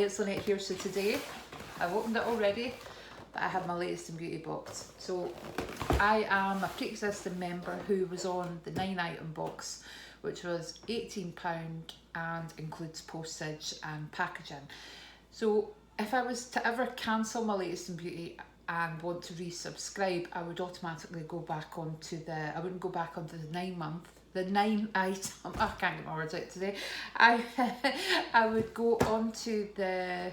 it's Lynette here. So today, I've opened it already, but I have my latest in beauty box. So I am a pre-existing member who was on the 9-item box, which was £18 and includes postage and packaging. So if I was to ever cancel my latest in beauty and want to resubscribe, I would automatically go back onto I wouldn't go back onto the 9-item, I can't get my words out today. I would go onto the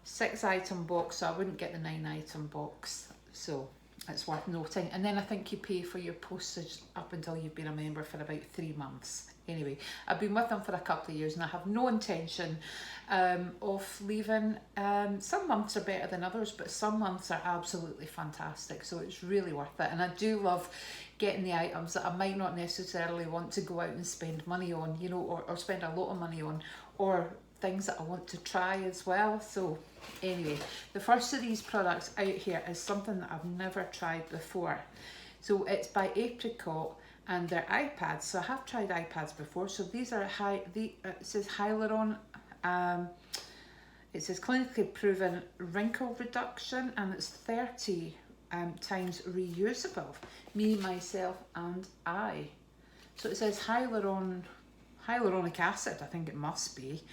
6-item box, so I wouldn't get the 9-item box. So it's worth noting. And then I think you pay for your postage up until you've been a member for about 3 months. Anyway, I've been with them for a couple of years and I have no intention of leaving. Some months are better than others, but some months are absolutely fantastic, so it's really worth it. And I do love getting the items that I might not necessarily want to go out and spend money on, you know, or spend a lot of money on, or things that I want to try as well. So anyway, the first of these products out here is something that I've never tried before. So it's by Apricot and they're iPads. So I have tried iPads before. So these are it says hyaluron, it says clinically proven wrinkle reduction, and it's 30 times reusable. Me, myself and I. So it says hyaluronic acid, I think it must be.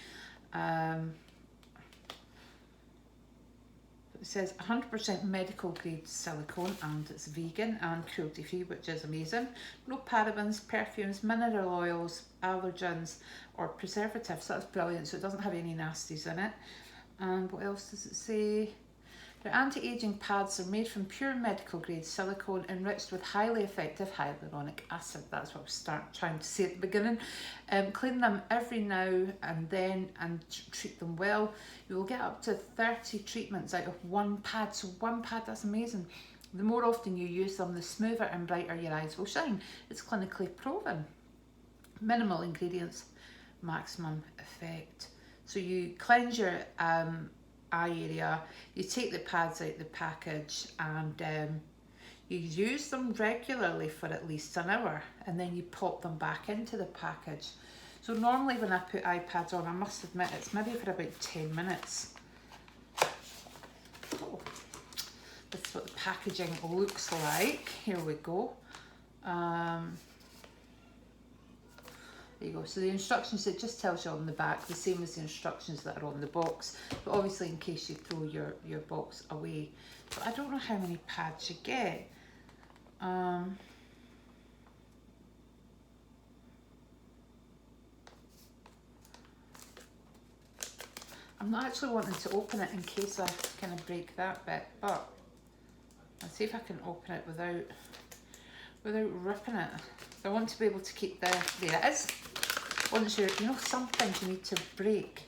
It says 100% medical grade silicone, and it's vegan and cruelty free, which is amazing. No parabens, perfumes, mineral oils, allergens or preservatives. So that's brilliant. So it doesn't have any nasties in it. And what else does it say? Their anti-aging pads are made from pure medical grade silicone enriched with highly effective hyaluronic acid. That's what I was trying to say at the beginning. Clean them every now and then and treat them well. You will get up to 30 treatments out of one pad. So one pad, that's amazing. The more often you use them, the smoother and brighter your eyes will shine. It's clinically proven. Minimal ingredients, maximum effect. So you cleanse your eye area, you take the pads out the package, and you use them regularly for at least an hour, and then you pop them back into the package. So normally when I put iPads on, I must admit it's maybe for about 10 minutes. Oh, this is what the packaging looks like. Here we go. There you go. So the instructions, it just tells you on the back, the same as the instructions that are on the box, but obviously in case you throw your box away. So I don't know how many pads you get. I'm not actually wanting to open it in case I kind of break that bit, but I'll see if I can open it without ripping it. I want to be able to keep there it is. Once you know, some things you need to break.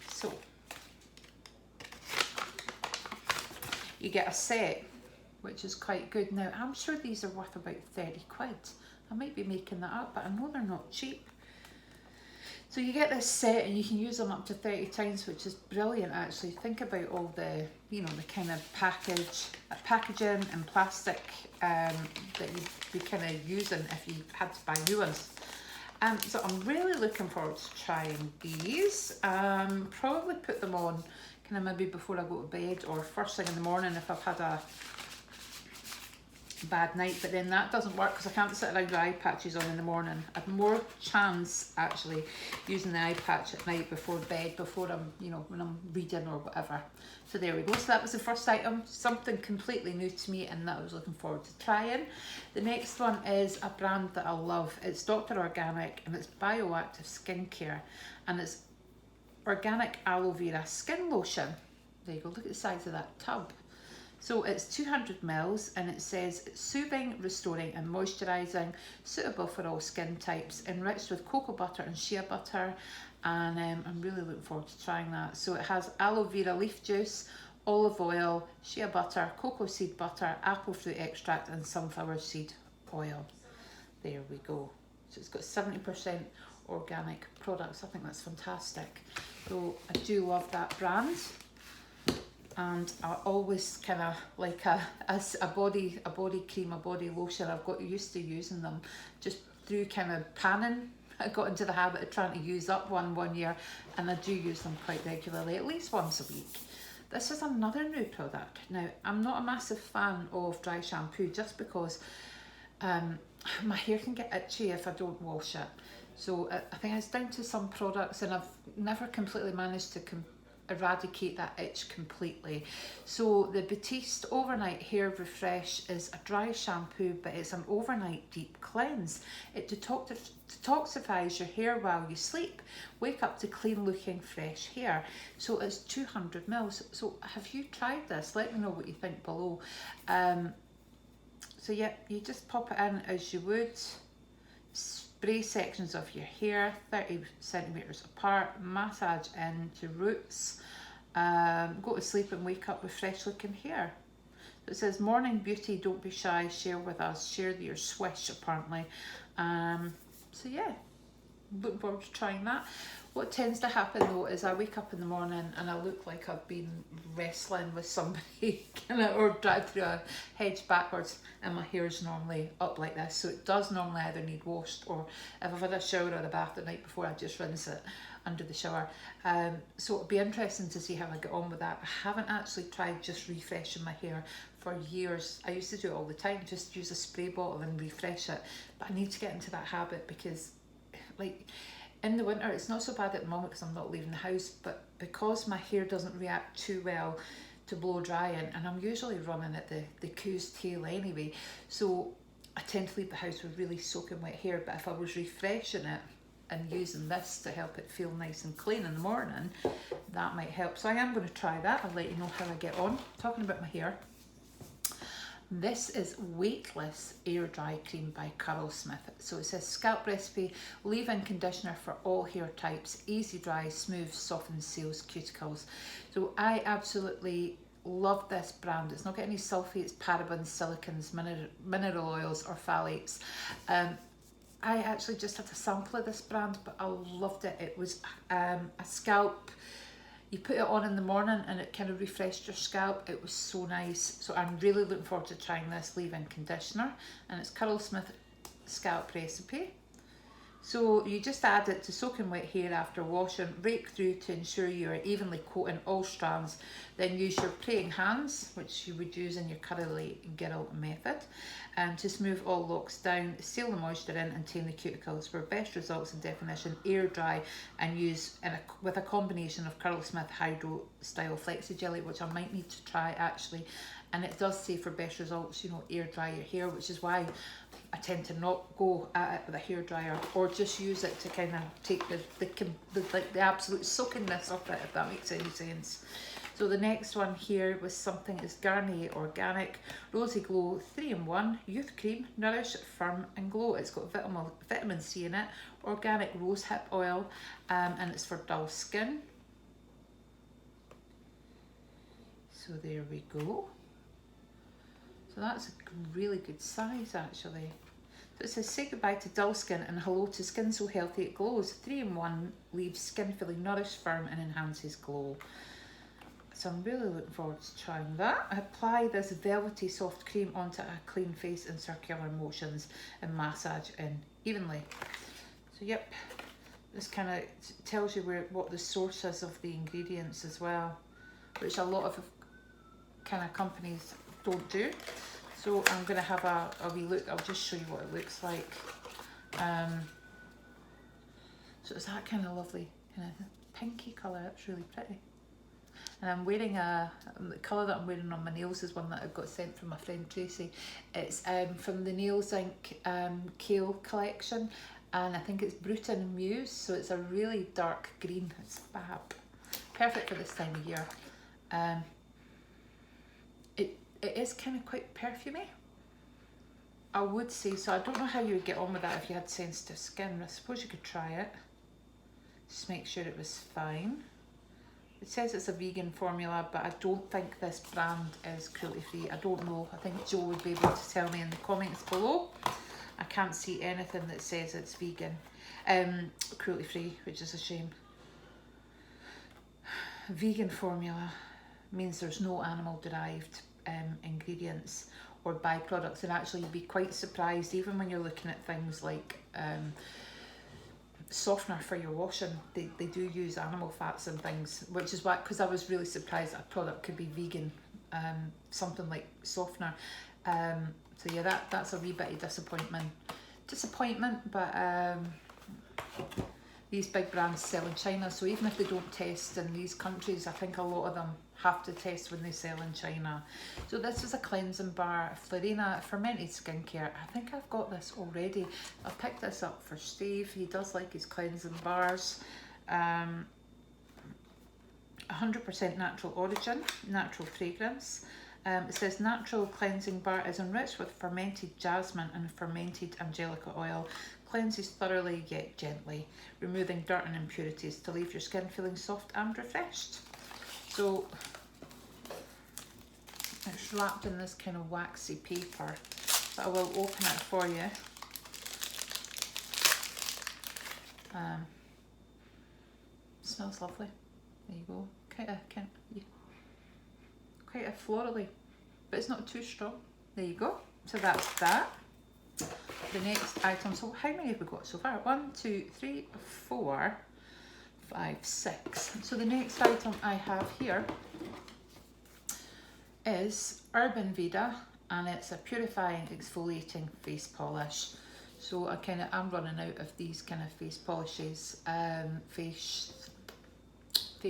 So you get a set, which is quite good. Now I'm sure these are worth about 30 quid. I might be making that up, but I know they're not cheap. So you get this set and you can use them up to 30 times, which is brilliant actually. Think about all the, you know, the kind of packaging and plastic that you'd be kind of using if you had to buy new ones. So I'm really looking forward to trying these. Probably put them on kind of maybe before I go to bed or first thing in the morning if I've had a bad night, but then that doesn't work because I can't sit around with eye patches on in the morning. I've more chance actually using the eye patch at night before bed, before I'm, you know, when I'm reading or whatever. So there we go. So that was the first item, something completely new to me and that I was looking forward to trying. The next one is a brand that I love. It's Dr. Organic and it's bioactive skincare, and it's organic aloe vera skin lotion. There you go, look at the size of that tub. So it's 200 mils and it says soothing, restoring and moisturising, suitable for all skin types, enriched with cocoa butter and shea butter, and I'm really looking forward to trying that. So it has aloe vera leaf juice, olive oil, shea butter, cocoa seed butter, apple fruit extract and sunflower seed oil. There we go. So it's got 70% organic products. I think that's fantastic. So I do love that brand. And I always kind of like a body cream, a body lotion. I've got used to using them just through kind of panning I got into the habit of trying to use up one year, and I do use them quite regularly, at least once a week. This is another new product. Now, I'm not a massive fan of dry shampoo just because my hair can get itchy if I don't wash it. So I think it's down to some products, and I've never completely managed to eradicate that itch completely. So the Batiste Overnight Hair Refresh is a dry shampoo, but it's an overnight deep cleanse. It detoxifies your hair while you sleep. Wake up to clean looking fresh hair. So it's 200 mils. So have you tried this? Let me know what you think below. So yeah, you just pop it in as you would. Spray sections of your hair 30 centimeters apart, massage into roots, go to sleep and wake up with fresh looking hair. So it says, morning beauty, don't be shy, share with us, share your swish apparently. So yeah, looking forward to trying that. What tends to happen though is I wake up in the morning and I look like I've been wrestling with somebody or dragged through a hedge backwards, and my hair is normally up like this. So it does normally either need washed, or if I've had a shower or a bath the night before, I just rinse it under the shower. So it'll be interesting to see how I get on with that. I haven't actually tried just refreshing my hair for years. I used to do it all the time, just use a spray bottle and refresh it. But I need to get into that habit because, like, in the winter, it's not so bad at the moment because I'm not leaving the house, but because my hair doesn't react too well to blow drying, and I'm usually running at the coos tail anyway, so I tend to leave the house with really soaking wet hair. But if I was refreshing it and using this to help it feel nice and clean in the morning, that might help. So I am going to try that. I'll let you know how I get on. Talking about my hair, this is Weightless Air Dry Cream by Carol Smith. So it says scalp recipe, leave-in conditioner for all hair types, easy dry, smooth, softens, seals cuticles. So I absolutely love this brand. It's not got any sulfates, parabens, silicons, mineral oils or phthalates. I actually just had a sample of this brand, but I loved it. It was a scalp, you put it on in the morning and it kind of refreshed your scalp. It was so nice. So I'm really looking forward to trying this leave-in conditioner, and it's Carol Smith scalp recipe. So you just add it to soaking wet hair after washing, rake through to ensure you are evenly coating all strands. Then use your praying hands, which you would use in your curly girl method, to smooth all locks down, seal the moisture in and tame the cuticles for best results in definition. Air dry and use with a combination of Carol Smith Hydro Style Flexi Jelly, which I might need to try actually. And it does say for best results, you know, air dry your hair, which is why I tend to not go at it with a hairdryer, or just use it to kind of take the absolute soakingness of it, if that makes any sense. So the next one here was something is Gurney Organic Rosy Glow 3-in-1 Youth Cream, Nourish, Firm and Glow. It's got vitamin C in it, organic rosehip oil, and it's for dull skin. So there we go. So that's a really good size actually. So it says say goodbye to dull skin and hello to skin so healthy it glows. 3-in-1 leaves skin feeling nourished, firm and enhances glow. So I'm really looking forward to trying that. I apply this velvety soft cream onto a clean face in circular motions and massage in evenly. So yep, this kind of tells you what the source is of the ingredients as well, which a lot of kind of companies don't do. So I'm going to have a wee look. I'll just show you what it looks like. So it's that kind of lovely kind of pinky colour. It's really pretty. And I'm wearing the colour that I'm wearing on my nails is one that I got sent from my friend Tracy. It's from the Nails Inc. Kale collection, and I think it's Bruton Muse, so it's a really dark green. It's fab. Perfect for this time of year. It is kind of quite perfumey, I would say. So I don't know how you would get on with that if you had sensitive skin. I suppose you could try it. Just make sure it was fine. It says it's a vegan formula, but I don't think this brand is cruelty free. I don't know. I think Joe would be able to tell me in the comments below. I can't see anything that says it's vegan, cruelty free, which is a shame. Vegan formula means there's no animal derived ingredients or byproducts, and actually you'd be quite surprised even when you're looking at things like softener for your washing. They do use animal fats and things, which is why, because I was really surprised that a product could be vegan, something like softener. So yeah, that's a wee bit of disappointment, but these big brands sell in China, so even if they don't test in these countries, I think a lot of them have to test when they sell in China. So this is a cleansing bar, Florina fermented skincare. I think I've got this already. I picked this up for Steve. He does like his cleansing bars. 100% natural origin, natural fragrance. It says natural cleansing bar is enriched with fermented jasmine and fermented angelica oil. Cleanses thoroughly yet gently, removing dirt and impurities to leave your skin feeling soft and refreshed. So it's wrapped in this kind of waxy paper, but I will open it for you. Smells lovely. There you go. Quite a florally, but it's not too strong. There you go. So that's that. The next item, so how many have we got so far? 1, 2, 3, 4, 5, 6. So the next item I have here is Urban Veda, and it's a purifying exfoliating face polish. So I'm running out of these kind of face polishes, face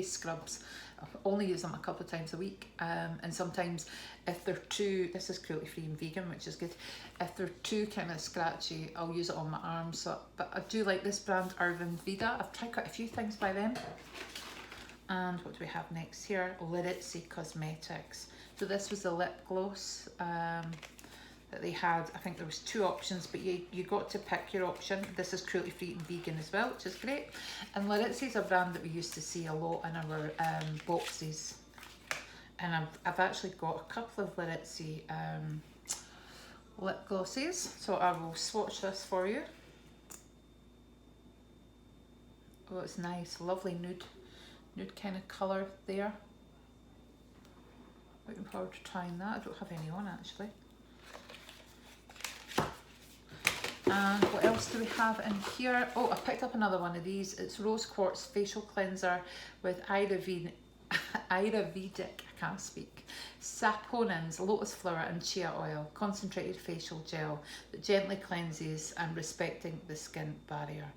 scrubs. I only use them a couple of times a week, and sometimes if they're too, this is cruelty free and vegan, which is good, if they're too kind of scratchy, I'll use it on my arms. So, but I do like this brand, Urban Veda. I've tried quite a few things by them. And what do we have next here? Liritzi Cosmetics. So this was the lip gloss that they had. I think there was 2 options, but you got to pick your option. This is cruelty free and vegan as well, which is great. And Liritzi is a brand that we used to see a lot in our boxes. And I've actually got a couple of Liritzi lip glosses, so I will swatch this for you. Oh, it's nice, lovely nude kind of colour there. Looking forward to trying that. I don't have any on actually. And what else do we have in here? Oh, I picked up another one of these. It's Rose Quartz Facial Cleanser with Ayurvedic, I can't speak, saponins, lotus flower and chia oil, concentrated facial gel that gently cleanses and respecting the skin barrier.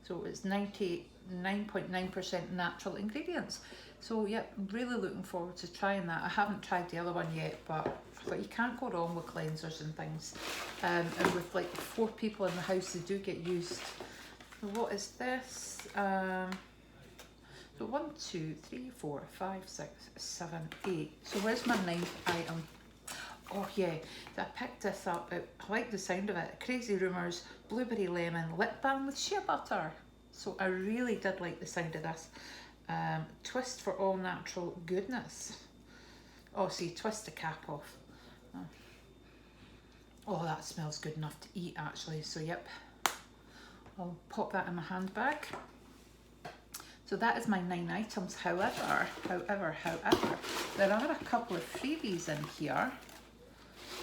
So it's 99.9% natural ingredients. So yeah, really looking forward to trying that. I haven't tried the other one yet, but you can't go wrong with cleansers and things. And with like 4 people in the house, they do get used. So what is this? So 1, 2, 3, 4, 5, 6, 7, 8. So where's my 9th item? Oh yeah, I picked this up. I like the sound of it. Crazy Rumours Blueberry Lemon Lip Balm with Shea Butter. So I really did like the sound of this. Twist for all natural goodness. Oh, see, twist the cap off. Oh, that smells good enough to eat actually. So yep, I'll pop that in my handbag. So that is my 9 items. However, there are a couple of freebies in here.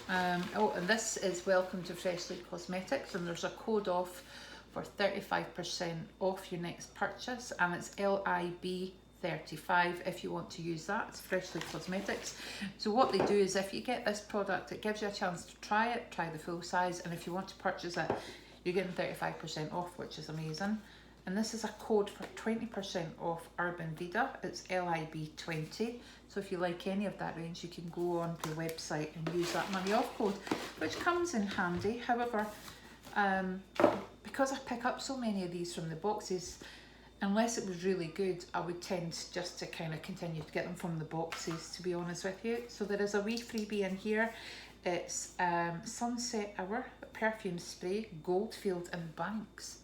Oh, and this is welcome to Freshly Cosmetics, and there's a code off for 35% off your next purchase, and it's LIB35 if you want to use that. It's Freshly Cosmetics. So what they do is if you get this product, it gives you a chance to try it, try the full size, and if you want to purchase it, you're getting 35% off, which is amazing. And this is a code for 20% off Urban Veda. It's LIB20. So if you like any of that range, you can go on to the website and use that money off code, which comes in handy. However, because I pick up so many of these from the boxes, unless it was really good, I would tend just to kind of continue to get them from the boxes, to be honest with you. So there is a wee freebie in here. It's Sunset Hour perfume spray, Goldfield and Banks.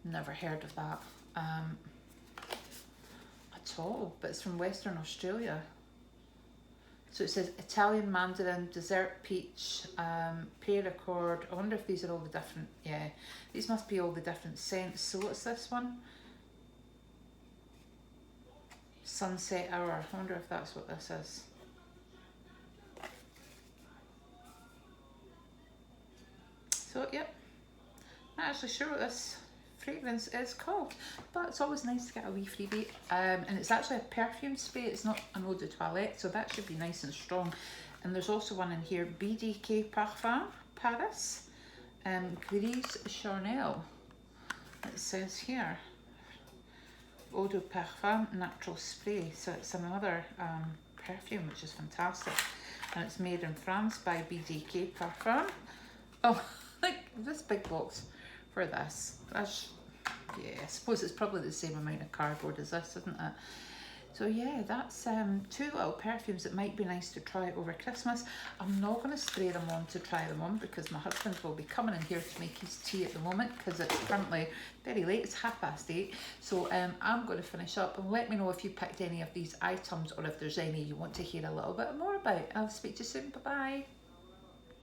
Never heard of that at all, but it's from Western Australia. So it says Italian Mandarin, Dessert Peach, Paracord. I wonder if these are all the different, yeah, these must be all the different scents. So what's this one? Sunset Hour. I wonder if that's what this is. So, yep. Not actually sure what this fragrance is called. But it's always nice to get a wee freebie. And it's actually a perfume spray, it's not an eau de toilette, so that should be nice and strong. And there's also one in here, BDK Parfum Paris, Grise Charnel. It says here, eau de parfum natural spray. So it's another perfume, which is fantastic. And it's made in France by BDK Parfum. Oh, like this big box for this. That's, yeah, I suppose it's probably the same amount of cardboard as this, isn't it? So yeah, that's two little perfumes that might be nice to try over Christmas. I'm not going to spray them on to try them on because my husband will be coming in here to make his tea at the moment because it's currently very late, it's 8:30. So I'm going to finish up, and let me know if you picked any of these items or if there's any you want to hear a little bit more about. I'll speak to you soon, bye bye.